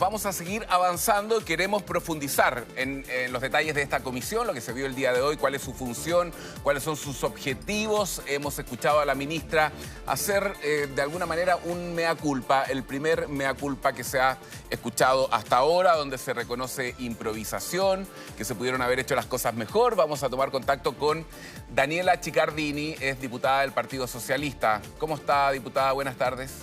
Vamos a seguir avanzando, queremos profundizar en los detalles de esta comisión, lo que se vio el día de hoy, cuál es su función, cuáles son sus objetivos. Hemos escuchado a la ministra hacer de alguna manera un mea culpa, el primer mea culpa que se ha escuchado hasta ahora, donde se reconoce improvisación, que se pudieron haber hecho las cosas mejor. Vamos a tomar contacto con Daniela Chicardini, es diputada del Partido Socialista. ¿Cómo está, diputada? Buenas tardes.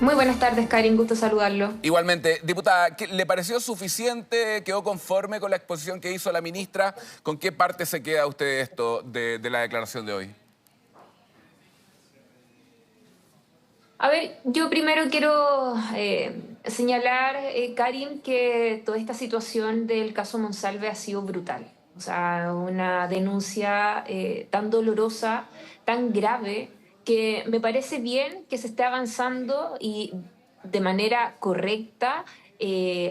Muy buenas tardes, Karin, gusto saludarlo. Igualmente. Diputada, ¿le pareció suficiente? ¿Quedó conforme con la exposición que hizo la ministra? ¿Con qué parte se queda usted esto de la declaración de hoy? A ver, yo primero quiero señalar, Karin, que toda esta situación del caso Monsalve ha sido brutal. O sea, una denuncia tan dolorosa, tan grave, que me parece bien que se esté avanzando y de manera correcta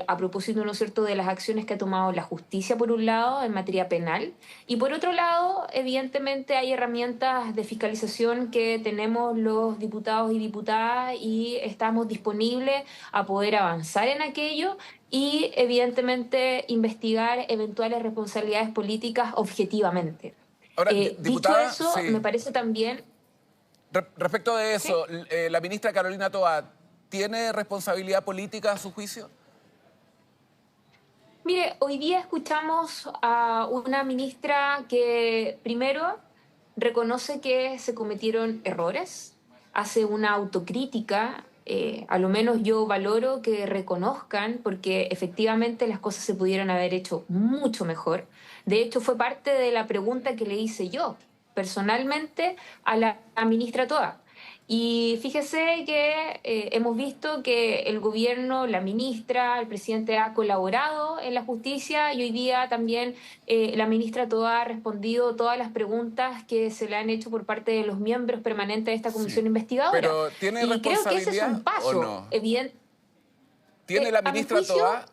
a propósito, ¿no es cierto?, de las acciones que ha tomado la justicia, por un lado, en materia penal, y por otro lado, evidentemente hay herramientas de fiscalización que tenemos los diputados y diputadas y estamos disponibles a poder avanzar en aquello y, evidentemente, investigar eventuales responsabilidades políticas objetivamente. Ahora, diputada, dicho eso, sí. me parece también... Respecto de eso, ¿Sí? la ministra Carolina Toá, ¿tiene responsabilidad política a su juicio? Mire, hoy día escuchamos a una ministra que primero reconoce que se cometieron errores, hace una autocrítica, a lo menos yo valoro que reconozcan porque efectivamente las cosas se pudieron haber hecho mucho mejor. De hecho, fue parte de la pregunta que le hice yo personalmente a la ministra Toá. Y fíjese que hemos visto que el gobierno, la ministra, el presidente ha colaborado en la justicia y hoy día también la ministra Toá ha respondido todas las preguntas que se le han hecho por parte de los miembros permanentes de esta comisión investigadora. Pero ¿tiene y creo que ese es un paso o no? evidente. ¿Tiene la ministra Toá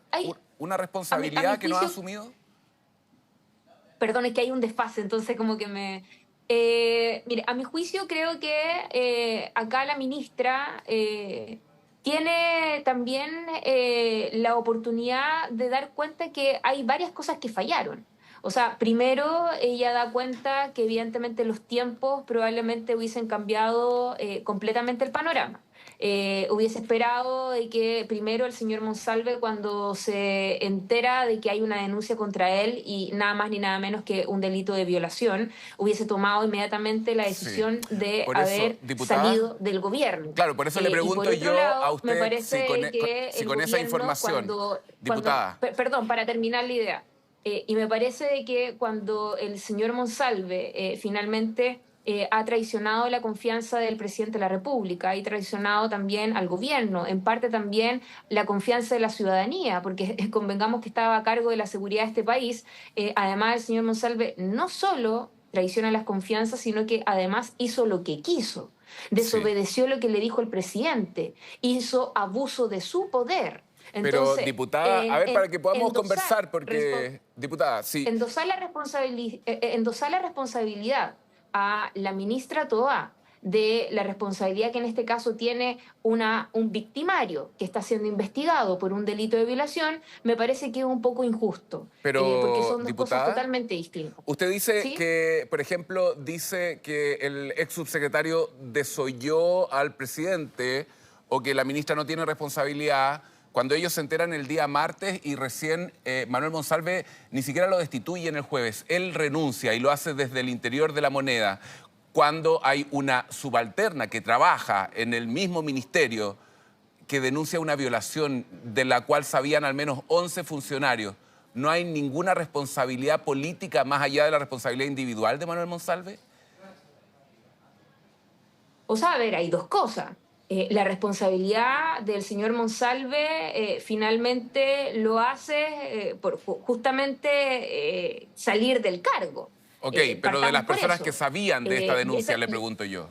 una responsabilidad a mi que no ha juicio, asumido? Perdón, es que hay un desfase, entonces como que me... mire, a mi juicio creo que acá la ministra tiene también la oportunidad de dar cuenta que hay varias cosas que fallaron. O sea, primero ella da cuenta que evidentemente los tiempos probablemente hubiesen cambiado completamente el panorama. Hubiese esperado de que primero el señor Monsalve, cuando se entera de que hay una denuncia contra él y nada más ni nada menos que un delito de violación, hubiese tomado inmediatamente la decisión de Por eso, haber diputada, salido del gobierno. Claro, por eso le pregunto yo lado, a usted me parece si el con esa gobierno información, diputada. perdón, para terminar la idea. Y me parece de que cuando el señor Monsalve finalmente ha traicionado la confianza del presidente de la República y traicionado también al gobierno, en parte también la confianza de la ciudadanía, porque convengamos que estaba a cargo de la seguridad de este país. Además, el señor Monsalve no solo traiciona las confianzas, sino que además hizo lo que quiso, desobedeció lo que le dijo el presidente, hizo abuso de su poder. Pero, Entonces, diputada, a ver, para que podamos conversar, porque, diputada, sí. Endosar la responsabilidad a la ministra Toá de la responsabilidad que en este caso tiene un victimario que está siendo investigado por un delito de violación, me parece que es un poco injusto. Pero, porque son dos diputada, cosas totalmente distintas. Usted dice ¿Sí? que, por ejemplo, dice que el ex subsecretario desoyó al presidente o que la ministra no tiene responsabilidad cuando ellos se enteran el día martes y recién Manuel Monsalve ni siquiera lo destituye en el jueves. Él renuncia y lo hace desde el interior de la Moneda. Cuando hay una subalterna que trabaja en el mismo ministerio que denuncia una violación de la cual sabían al menos 11 funcionarios, ¿no hay ninguna responsabilidad política más allá de la responsabilidad individual de Manuel Monsalve? O sea, a ver, hay dos cosas. La responsabilidad del señor Monsalve finalmente lo hace por justamente salir del cargo. Ok, pero de las personas eso. que sabían de esta denuncia, le y, pregunto yo.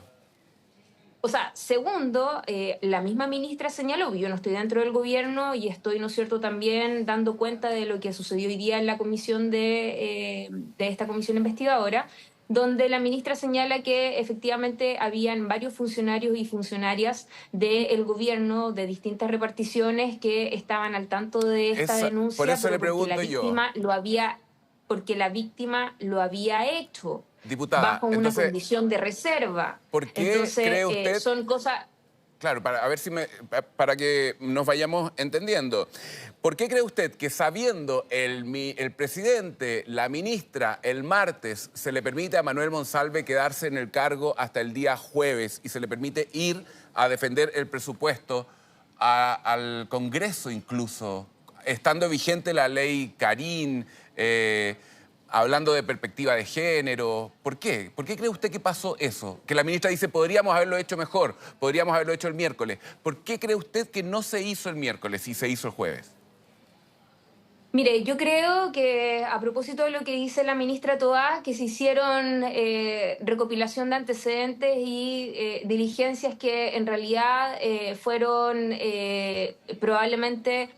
O sea, segundo, la misma ministra señaló, yo no estoy dentro del gobierno y estoy, ¿no es cierto?, también dando cuenta de lo que sucedió hoy día en la comisión de esta comisión investigadora, donde la ministra señala que efectivamente habían varios funcionarios y funcionarias del gobierno de distintas reparticiones que estaban al tanto de esta Por denuncia, eso le pero pregunto yo, porque la víctima lo había hecho diputada, bajo una entonces, condición de reserva. ¿por qué Entonces, cree usted? son cosas. Claro, para, a ver si para que nos vayamos entendiendo. ¿Por qué cree usted que sabiendo el presidente, la ministra, el martes, se le permite a Manuel Monsalve quedarse en el cargo hasta el día jueves y se le permite ir a defender el presupuesto al Congreso incluso, estando vigente la ley Karim, hablando de perspectiva de género? ¿Por qué? ¿Por qué cree usted que pasó eso? Que la ministra dice, podríamos haberlo hecho mejor, podríamos haberlo hecho el miércoles. ¿Por qué cree usted que no se hizo el miércoles y se hizo el jueves? Mire, yo creo que a propósito de lo que dice la ministra Toá, que se hicieron recopilación de antecedentes y diligencias que en realidad fueron probablemente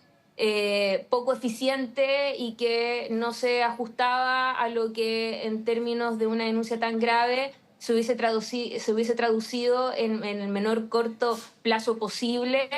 poco eficientes y que no se ajustaba a lo que en términos de una denuncia tan grave se hubiese traducido en el menor corto plazo posible,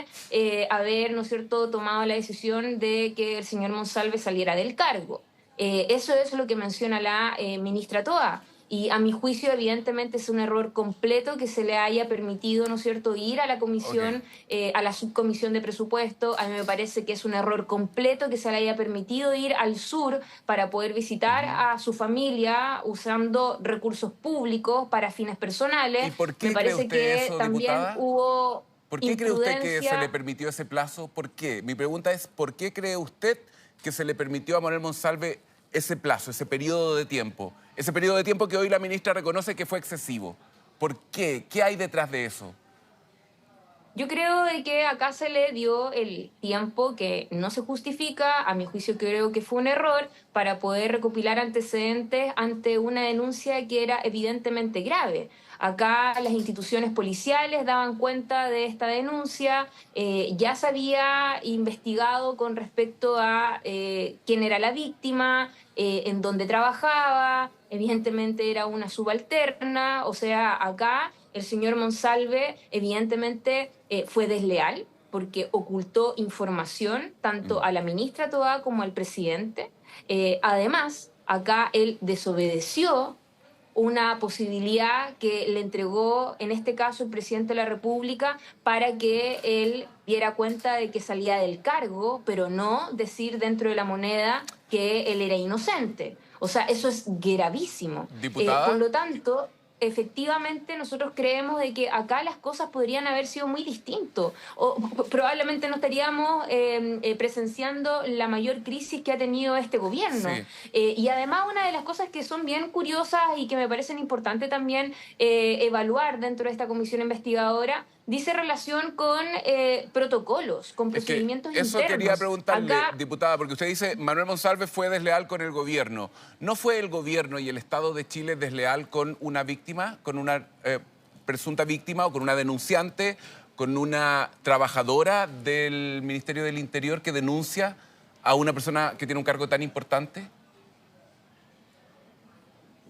haber, ¿no es cierto?, tomado la decisión de que el señor Monsalve saliera del cargo. Eso es lo que menciona la ministra Toa. Y a mi juicio, evidentemente, es un error completo que se le haya permitido, ¿no es cierto?, ir a la comisión, Ok. a la subcomisión de presupuesto. A mí me parece que es un error completo que se le haya permitido ir al sur para poder visitar Ujú. a su familia usando recursos públicos para fines ¿Y personales. por Me qué cree parece usted que eso, también diputada? hubo ¿Por qué cree usted que se le imprudencia. permitió ese plazo? ¿Por qué? Mi pregunta es, ¿por qué cree usted que se le permitió a Manuel Monsalve ese plazo, ese periodo de tiempo? Ese periodo de tiempo que hoy la ministra reconoce que fue excesivo. ¿Por qué? ¿Qué hay detrás de eso? Yo creo de que acá se le dio el tiempo que no se justifica, a mi juicio creo que fue un error, para poder recopilar antecedentes ante una denuncia que era evidentemente grave. Acá las instituciones policiales daban cuenta de esta denuncia, ya se había investigado con respecto a quién era la víctima, en dónde trabajaba, evidentemente era una subalterna, o sea, acá el señor Monsalve evidentemente fue desleal porque ocultó información tanto Mm. a la ministra Toa como al presidente. Además, acá él desobedeció una posibilidad que le entregó, en este caso, el presidente de la República para que él diera cuenta de que salía del cargo, pero no decir dentro de la moneda que él era inocente. O sea, eso es gravísimo. Por Diputada, lo tanto, efectivamente nosotros creemos de que acá las cosas podrían haber sido muy distintas o probablemente no estaríamos presenciando la mayor crisis que ha tenido este gobierno. sí. Y además una de las cosas que son bien curiosas y que me parecen importantes también evaluar dentro de esta comisión investigadora, dice relación con protocolos, con Es que procedimientos eso quería internos. preguntarle, Acá. diputada, porque usted dice Manuel Monsalve fue desleal con el gobierno. ¿No fue el gobierno y el Estado de Chile desleal con una víctima, con una presunta víctima o con una denunciante, con una trabajadora del Ministerio del Interior que denuncia a una persona que tiene un cargo tan importante?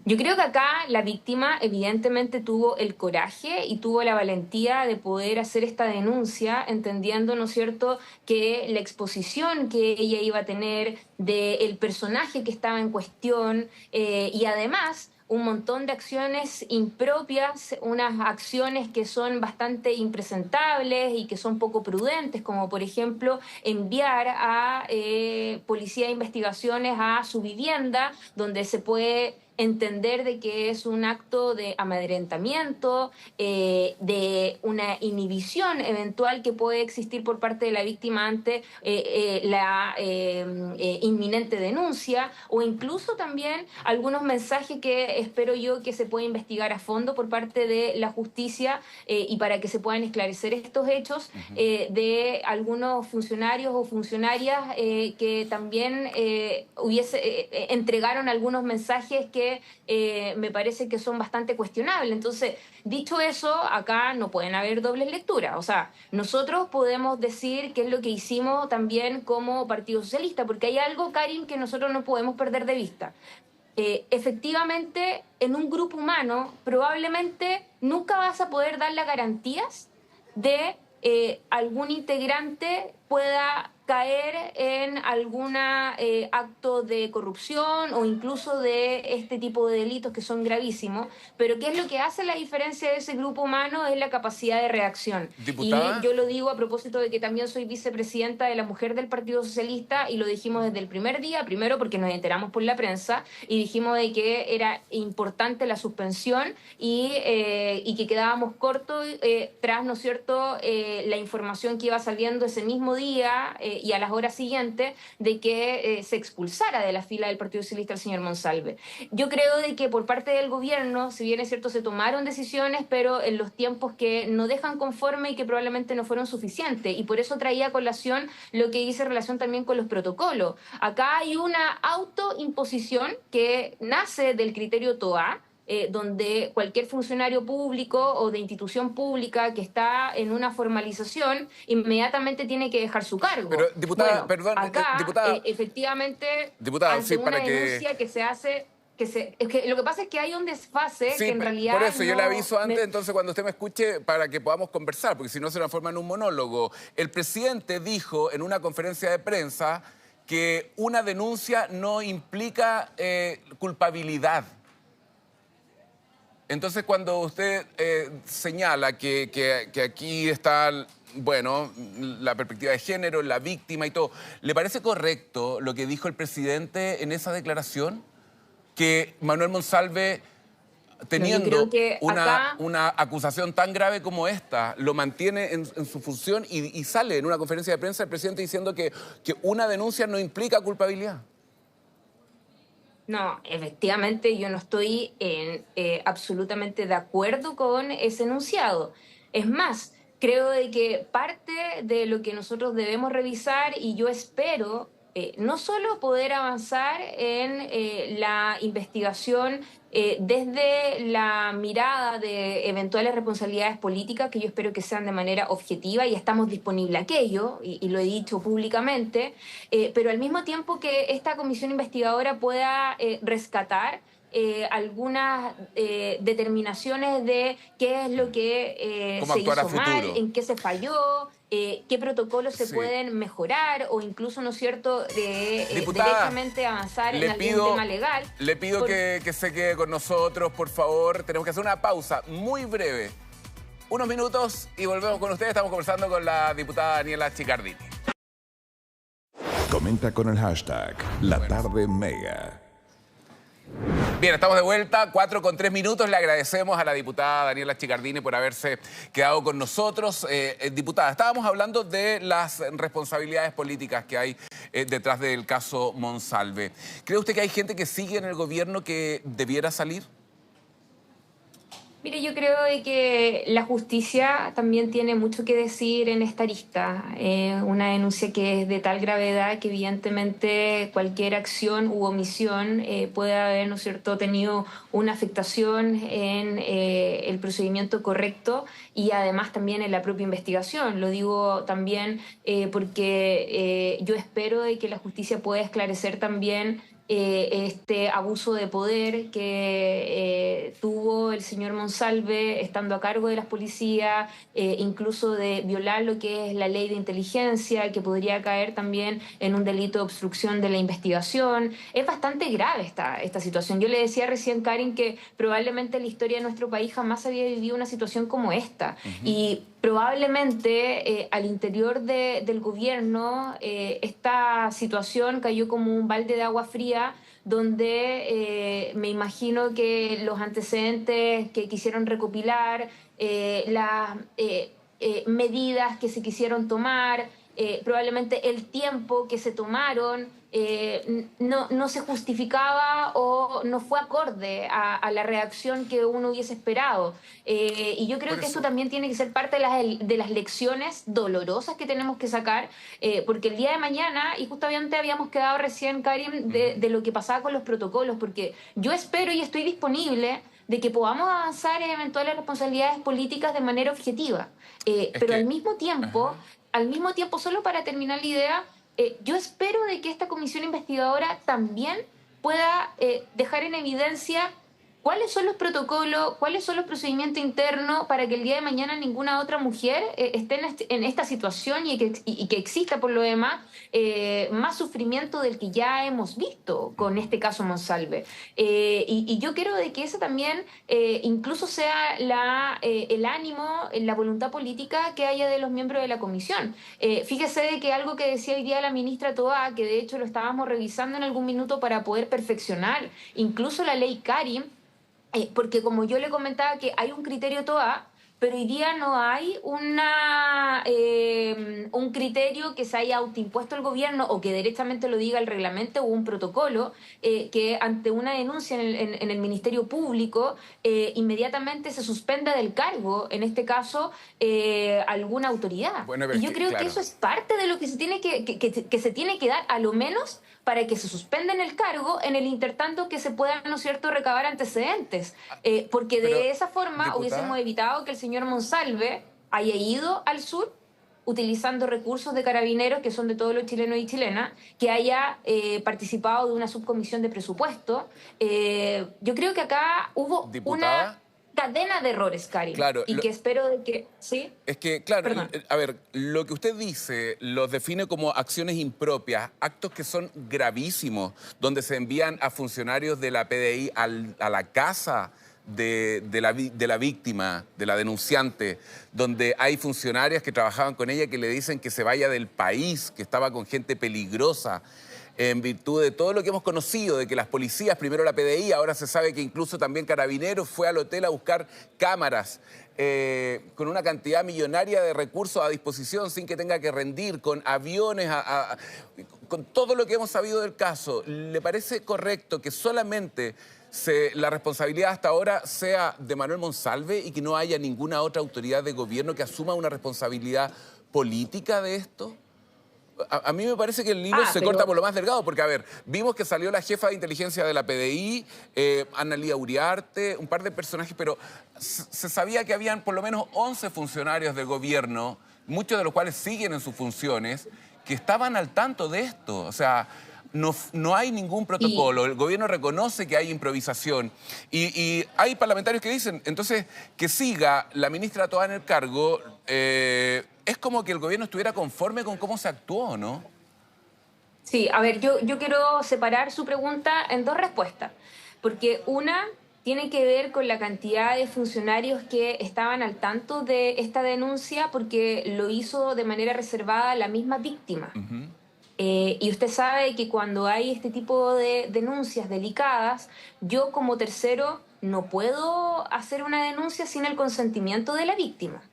Yo creo que acá la víctima evidentemente tuvo el coraje y tuvo la valentía de poder hacer esta denuncia, entendiendo, ¿no es cierto?, que la exposición que ella iba a tener del personaje que estaba en cuestión y además un montón de acciones impropias, unas acciones que son bastante impresentables y que son poco prudentes, como por ejemplo enviar a policía de investigaciones a su vivienda, donde se puede entender de que es un acto de amedrentamiento, de una inhibición eventual que puede existir por parte de la víctima ante la inminente denuncia, o incluso también algunos mensajes que espero yo que se pueda investigar a fondo por parte de la justicia y para que se puedan esclarecer estos hechos Ujú. de algunos funcionarios o funcionarias que también entregaron algunos mensajes que me parece que son bastante cuestionables. Entonces, dicho eso, acá no pueden haber dobles lecturas. O sea, nosotros podemos decir qué es lo que hicimos también como Partido Socialista, porque hay algo, Karim, que nosotros no podemos perder de vista. efectivamente en un grupo humano probablemente nunca vas a poder dar las garantías de algún integrante pueda caer en algún acto de corrupción o incluso de este tipo de delitos que son gravísimos, pero ¿qué es lo que hace la diferencia de ese grupo humano? Es la capacidad de reacción. Y Diputada, yo lo digo a propósito de que también soy vicepresidenta de la Mujer del Partido Socialista y lo dijimos desde el primer día, primero porque nos enteramos por la prensa y dijimos de que era importante la suspensión y que quedábamos cortos tras, ¿no es cierto?, la información que iba saliendo ese mismo día y a las horas siguientes de que se expulsara de la fila del Partido Socialista el señor Monsalve. Yo creo de que por parte del gobierno, si bien es cierto, se tomaron decisiones, pero en los tiempos que no dejan conforme y que probablemente no fueron suficientes. Y por eso traía a colación lo que hice en relación también con los protocolos. Acá hay una autoimposición que nace del criterio TOA, donde cualquier funcionario público o de institución pública que está en una formalización inmediatamente tiene que dejar su cargo. pero diputada, Bueno, perdón, acá diputada, efectivamente diputada, ante sí, una para que... denuncia que se hace, es que lo que pasa es que hay un desfase Sí, que en realidad por eso yo le no... aviso antes, entonces cuando usted me escuche, para que podamos conversar, porque si no se transforma en un monólogo. El presidente dijo en una conferencia de prensa que una denuncia no implica culpabilidad. Entonces, cuando usted señala que aquí está, bueno, la perspectiva de género, la víctima y todo, ¿le parece correcto lo que dijo el presidente en esa declaración? Que Manuel Monsalve, No, yo teniendo creo que acá una acusación tan grave como esta, lo mantiene en su función y sale en una conferencia de prensa el presidente diciendo que una denuncia no implica culpabilidad. no, efectivamente yo no estoy absolutamente de acuerdo con ese enunciado. Es más, creo de que parte de lo que nosotros debemos revisar y yo espero no solo poder avanzar en la investigación desde la mirada de eventuales responsabilidades políticas, que yo espero que sean de manera objetiva y estamos disponibles a aquello, y lo he dicho públicamente, pero al mismo tiempo que esta comisión investigadora pueda rescatar algunas determinaciones de qué es lo que ¿Cómo se actuar a hizo mal, futuro? en qué se falló, qué protocolos se Sí. pueden mejorar o incluso, ¿no es cierto?, Diputada, derechamente avanzar en le algún pido, tema legal. le pido Por- que se quede con nosotros, por favor. Tenemos que hacer una pausa muy breve. Unos minutos y volvemos con ustedes. Estamos conversando con la diputada Daniela Chicardini. Comenta con el hashtag La Tarde Mega. Bien, estamos de vuelta, 4:03. Le agradecemos a la diputada Daniela Chicardini por haberse quedado con nosotros. Diputada, estábamos hablando de las responsabilidades políticas que hay detrás del caso Monsalve. ¿Cree usted que hay gente que sigue en el gobierno que debiera salir? Mire, yo creo de que la justicia también tiene mucho que decir en esta arista. Una denuncia que es de tal gravedad que evidentemente cualquier acción u omisión puede haber, ¿no es cierto?, tenido una afectación en el procedimiento correcto y además también en la propia investigación. Lo digo también porque yo espero de que la justicia pueda esclarecer también este abuso de poder que tuvo el señor Monsalve estando a cargo de las policías, incluso de violar lo que es la ley de inteligencia, que podría caer también en un delito de obstrucción de la investigación. Es bastante grave esta situación. Yo le decía recién, Karin, que probablemente en la historia de nuestro país jamás había vivido una situación como esta. Y probablemente al interior del gobierno esta situación cayó como un balde de agua fría donde me imagino que los antecedentes que quisieron recopilar, las medidas que se quisieron tomar, probablemente el tiempo que se tomaron no se justificaba o no fue acorde a la reacción que uno hubiese esperado. Y yo creo Por que esto eso. también tiene que ser parte de las lecciones dolorosas que tenemos que sacar, porque el día de mañana, y justamente habíamos quedado recién, Karim, de lo que pasaba con los protocolos, porque yo espero y estoy disponible de que podamos avanzar en eventuales responsabilidades políticas de manera objetiva. Es Pero que... al Ajá. mismo tiempo, solo para terminar la idea, yo espero de que esta comisión investigadora también pueda dejar en evidencia cuáles son los protocolos, cuáles son los procedimientos internos para que el día de mañana ninguna otra mujer esté en esta situación y que exista, por lo demás, más sufrimiento del que ya hemos visto con este caso Monsalve. Y yo quiero de que ese también incluso sea el ánimo, la voluntad política que haya de los miembros de la comisión. Fíjese de que algo que decía hoy día la ministra Toá, que de hecho lo estábamos revisando en algún minuto para poder perfeccionar incluso la ley Karim, porque como yo le comentaba que hay un criterio TOA, pero hoy día no hay un criterio que se haya autoimpuesto el gobierno o que directamente lo diga el reglamento o un protocolo que ante una denuncia en el Ministerio Público inmediatamente se suspenda del cargo, en este caso, alguna autoridad. Bueno, y yo creo claro, que eso es parte de lo que se tiene que se tiene que dar, a lo menos para que se suspenda en el cargo en el intertanto que se puedan, ¿no es cierto?, recabar antecedentes. Porque pero, de esa forma diputada, hubiésemos evitado que el señor Monsalve haya ido al sur utilizando recursos de carabineros que son de todos los chilenos y chilenas, que haya participado de una subcomisión de presupuesto. Yo creo que acá hubo diputada, una cadena de errores, Karin, claro, y que espero de que... ¿Sí? es que, claro, Perdón. a ver, lo que usted dice los define como acciones impropias, actos que son gravísimos, donde se envían a funcionarios de la PDI a la casa de la víctima, de la denunciante, donde hay funcionarias que trabajaban con ella que le dicen que se vaya del país, que estaba con gente peligrosa, en virtud de todo lo que hemos conocido, de que las policías, primero la PDI, ahora se sabe que incluso también Carabineros fue al hotel a buscar cámaras, con una cantidad millonaria de recursos a disposición sin que tenga que rendir, con aviones, con todo lo que hemos sabido del caso. ¿Le parece correcto que solamente la responsabilidad hasta ahora sea de Manuel Monsalve y que no haya ninguna otra autoridad de gobierno que asuma una responsabilidad política de esto? A mí me parece que el hilo se corta por lo más delgado, porque, a ver, vimos que salió la jefa de inteligencia de la PDI, Analía Uriarte, un par de personajes, pero se sabía que habían por lo menos 11 funcionarios del gobierno, muchos de los cuales siguen en sus funciones, que estaban al tanto de esto. O sea, no hay ningún protocolo, el gobierno reconoce que hay improvisación y hay parlamentarios que dicen, entonces, que siga la ministra Toá en el cargo, es como que el gobierno estuviera conforme con cómo se actuó, ¿no? Sí, a ver, yo quiero separar su pregunta en dos respuestas, porque una tiene que ver con la cantidad de funcionarios que estaban al tanto de esta denuncia porque lo hizo de manera reservada la misma víctima. Y usted sabe que cuando hay este tipo de denuncias delicadas, yo como tercero no puedo hacer una denuncia sin el consentimiento de la víctima.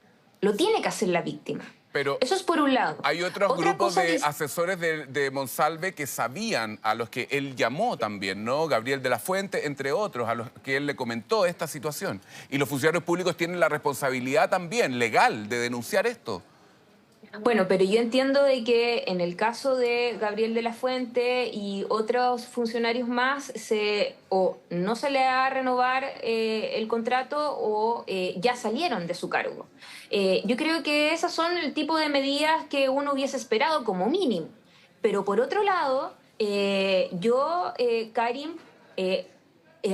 Lo tiene que hacer la víctima. Pero eso es por un lado. hay otros grupos de asesores de Monsalve que sabían, a los que él llamó también, ¿no? Gabriel de la Fuente, entre otros, a los que él le comentó esta situación. Y los funcionarios públicos tienen la responsabilidad también legal de denunciar esto. Bueno, pero yo entiendo de que en el caso de Gabriel de la Fuente y otros funcionarios más, o no se le va a renovar el contrato o ya salieron de su cargo. Yo creo que esas son el tipo de medidas que uno hubiese esperado como mínimo. Pero por otro lado, Karim,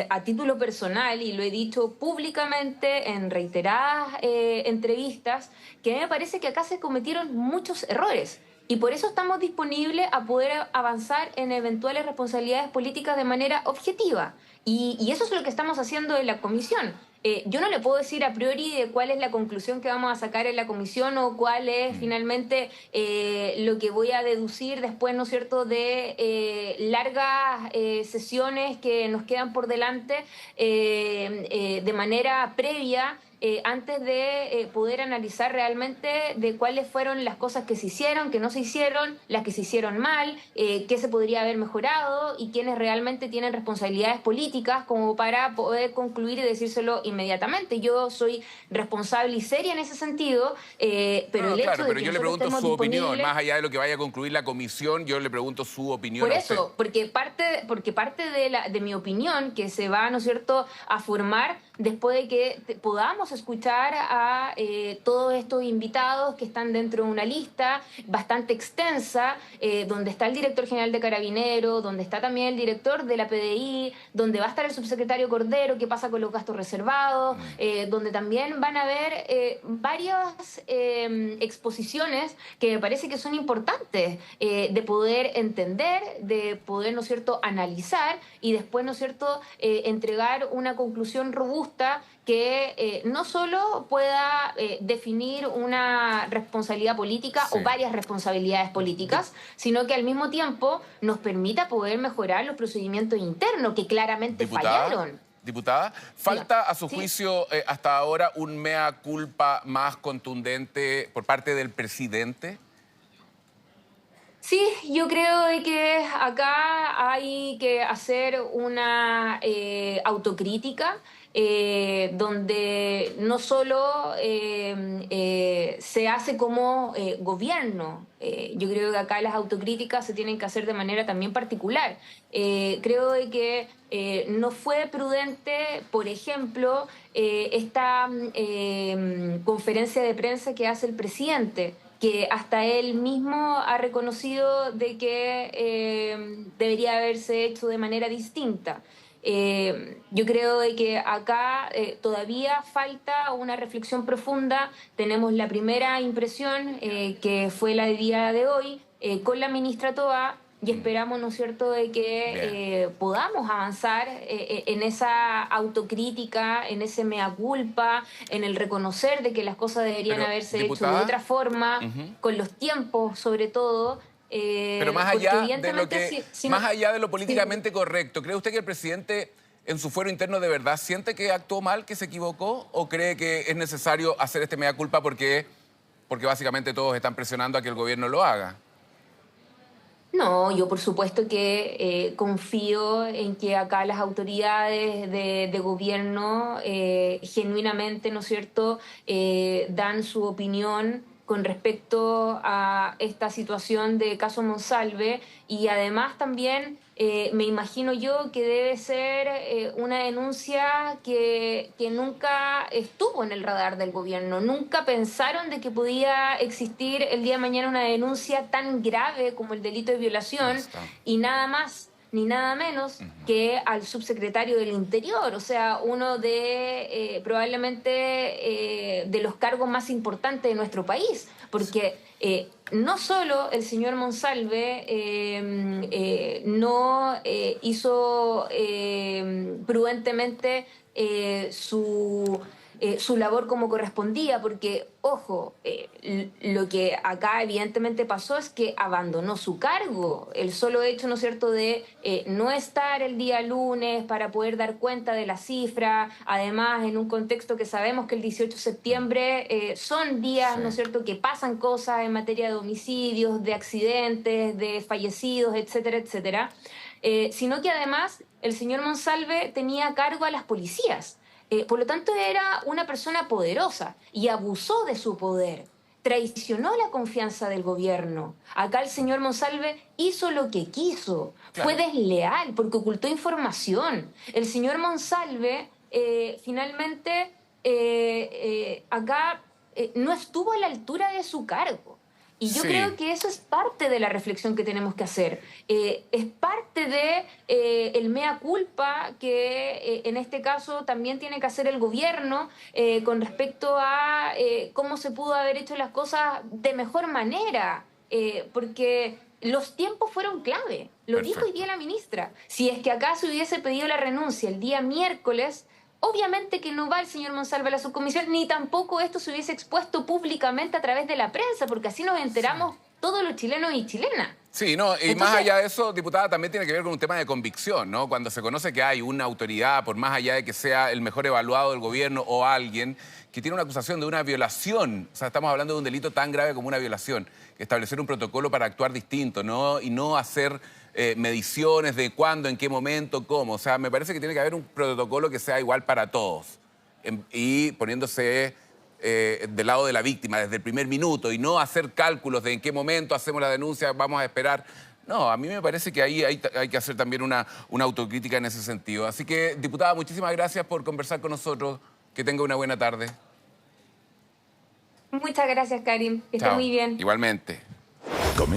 a título personal, y lo he dicho públicamente en reiteradas entrevistas, que a mí me parece que acá se cometieron muchos errores. Y por eso estamos disponibles a poder avanzar en eventuales responsabilidades políticas de manera objetiva. Y eso es lo que estamos haciendo en la comisión. Yo no le puedo decir a priori de cuál es la conclusión que vamos a sacar en la comisión o cuál es finalmente lo que voy a deducir después, ¿no es cierto?, de largas sesiones que nos quedan por delante de manera previa. Antes de poder analizar realmente de cuáles fueron las cosas que se hicieron, que no se hicieron, las que se hicieron mal, qué se podría haber mejorado y quiénes realmente tienen responsabilidades políticas como para poder concluir y decírselo inmediatamente. Yo soy responsable y seria en ese sentido, pero el hecho de pero que yo le pregunto estemos su opinión, disponibles... más allá de lo que vaya a concluir la comisión, yo le pregunto su opinión. Por eso, porque parte de mi opinión que se va, ¿no es cierto?, a formar después de que podamos escuchar a todos estos invitados que están dentro de una lista bastante extensa, donde está el director general de Carabineros, donde está también el director de la PDI, donde va a estar el subsecretario Cordero, qué pasa con los gastos reservados, donde también van a haber varias exposiciones que me parece que son importantes de poder entender, de poder, ¿no es cierto?, analizar y después, ¿no es cierto?, entregar una conclusión robusta que no solo pueda definir una responsabilidad política o varias responsabilidades políticas, sino que al mismo tiempo nos permita poder mejorar los procedimientos internos que claramente fallaron. Diputada, ¿falta a su juicio hasta ahora un mea culpa más contundente por parte del presidente? Sí, yo creo de que acá hay que hacer una autocrítica donde no solo se hace como gobierno. Yo creo que acá las autocríticas se tienen que hacer de manera también particular. Creo de que no fue prudente, por ejemplo, esta conferencia de prensa que hace el presidente, que hasta él mismo ha reconocido de que debería haberse hecho de manera distinta. Yo creo de que acá todavía falta una reflexión profunda. Tenemos la primera impresión, que fue la del día de hoy, con la ministra Toá, y esperamos, ¿no es cierto?, de que podamos avanzar en esa autocrítica, en ese mea culpa, en el reconocer de que las cosas deberían haberse hecho de otra forma, con los tiempos sobre todo. Pero más allá de lo que, más allá de lo políticamente correcto, ¿cree usted que el presidente en su fuero interno de verdad siente que actuó mal, que se equivocó, o cree que es necesario hacer este mea culpa porque básicamente todos están presionando a que el gobierno lo haga? No, yo por supuesto que confío en que acá las autoridades de gobierno genuinamente, ¿no es cierto?, dan su opinión con respecto a esta situación de caso Monsalve, y además también me imagino yo que debe ser una denuncia que nunca estuvo en el radar del gobierno. Nunca pensaron de que podía existir el día de mañana una denuncia tan grave como el delito de violación, y nada más ni nada menos que al subsecretario del Interior, o sea, uno de probablemente de los cargos más importantes de nuestro país, porque no solo el señor Monsalve no hizo prudentemente su labor como correspondía, porque, ojo, lo que acá evidentemente pasó es que abandonó su cargo. El solo hecho, ¿no es cierto?, de no estar el día lunes para poder dar cuenta de la cifra, además en un contexto que sabemos que el 18 de septiembre son días, ¿no es cierto?, que pasan cosas en materia de homicidios, de accidentes, de fallecidos, etcétera, etcétera, sino que además el señor Monsalve tenía a cargo a las policías. Por lo tanto, era una persona poderosa y abusó de su poder. Traicionó la confianza del gobierno. Acá el señor Monsalve hizo lo que quiso. Claro. Fue desleal porque ocultó información. El señor Monsalve finalmente acá no estuvo a la altura de su cargo. Y yo creo que eso es parte de la reflexión que tenemos que hacer. Es parte de el mea culpa que en este caso también tiene que hacer el gobierno con respecto a cómo se pudo haber hecho las cosas de mejor manera. Porque los tiempos fueron clave. Lo dijo hoy día la ministra. Si es que acá se hubiese pedido la renuncia el día miércoles, obviamente que no va el señor Monsalve a la subcomisión, ni tampoco esto se hubiese expuesto públicamente a través de la prensa, porque así nos enteramos todos los chilenos y chilenas. Sí, no, y entonces, más allá de eso, diputada, también tiene que ver con un tema de convicción, ¿no? Cuando se conoce que hay una autoridad, por más allá de que sea el mejor evaluado del gobierno o alguien, que tiene una acusación de una violación, o sea, estamos hablando de un delito tan grave como una violación, establecer un protocolo para actuar distinto, ¿no? Y no hacer mediciones de cuándo, en qué momento, cómo. O sea, me parece que tiene que haber un protocolo que sea igual para todos y poniéndose del lado de la víctima desde el primer minuto y no hacer cálculos de en qué momento hacemos la denuncia, vamos a esperar. No, a mí me parece que ahí hay que hacer también una autocrítica en ese sentido. Así que, diputada, muchísimas gracias por conversar con nosotros. Que tenga una buena tarde. Muchas gracias, Karim. Que esté Chao. muy bien. Igualmente.